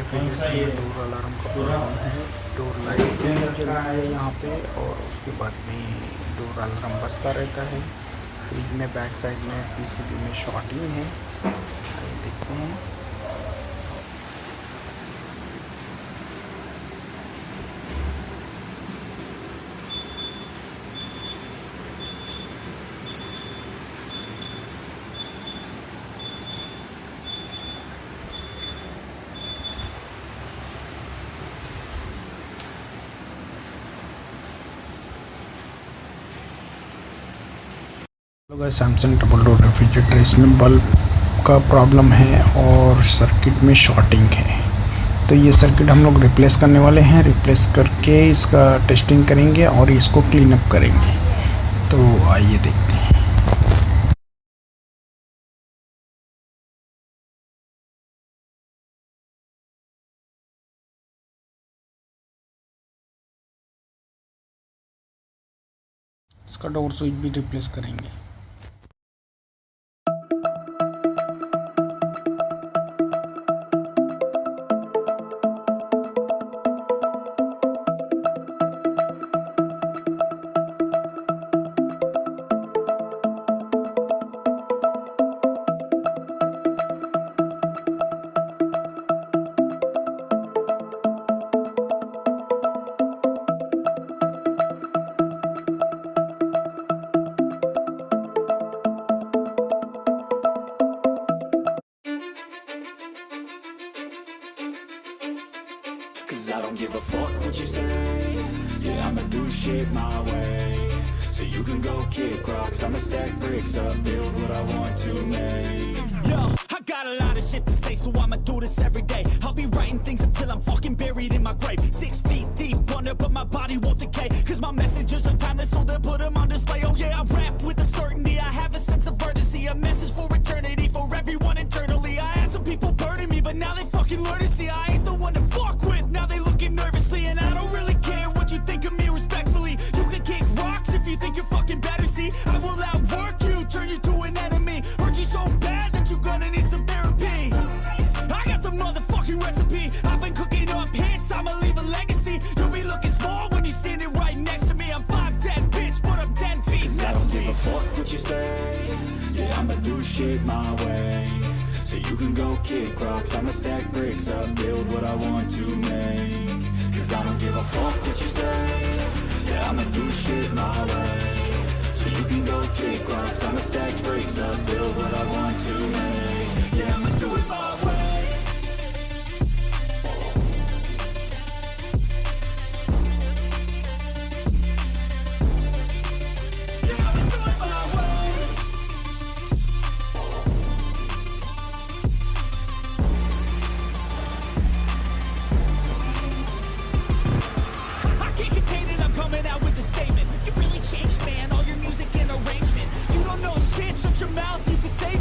Refrigerator में door alarm का problem है। डोर लाइट भी जल रही है यहाँ पे, और उसके बाद में डोर अलार्म बजता रहता है। फ्रिज में बैक साइड में पीसीबी में शॉर्टिंग है। आइए देखते हैं। सैमसंग डबल डोर रेफ्रिजरेटर, इसमें बल्ब का प्रॉब्लम है और सर्किट में शॉर्टिंग है। तो ये सर्किट हम लोग रिप्लेस करने वाले हैं। रिप्लेस करके इसका टेस्टिंग करेंगे और इसको क्लीन अप करेंगे। तो आइए देखते हैं। इसका डोर स्विच भी रिप्लेस करेंगे। Cause I don't give a fuck what you say. Yeah, I'ma do shit my way. So you can go kick rocks, I'ma stack bricks up, build what I want to make. Yo, I got a lot of shit to say, so I'ma do this every day. I'll be writing things until I'm fucking buried in my grave. 6 feet deep under, but my body won't decay. Cause my messages are timeless, so they'll put them on display. Oh yeah, I rap with a certainty, I have a sense of urgency. A message for eternity, for everyone internally. I had some people burning me, but now they fucking learn to see I ain't the one to fuck with. Now they looking nervously, and I don't really care what you think of me respectfully. You can kick rocks if you think you're fucking better. See, I will outwork you, turn you to an enemy. Hurt you so bad that you're gonna need some therapy. I got the motherfucking recipe. I've been cooking up hits, I'ma leave a legacy. You'll be looking small when you're standing right next to me. I'm 5'10", bitch, but I'm 10 feet. Cause I don't give a fuck what you say. Yeah, I'ma do shit my way. So you can go kick rocks, I'ma stack bricks up, build what I want to make. Cause I don't give a fuck what you say. Yeah, I'ma do shit my way. So you can go kick rocks, I'ma stack bricks up, build what I want to make. Yeah, I'ma do it my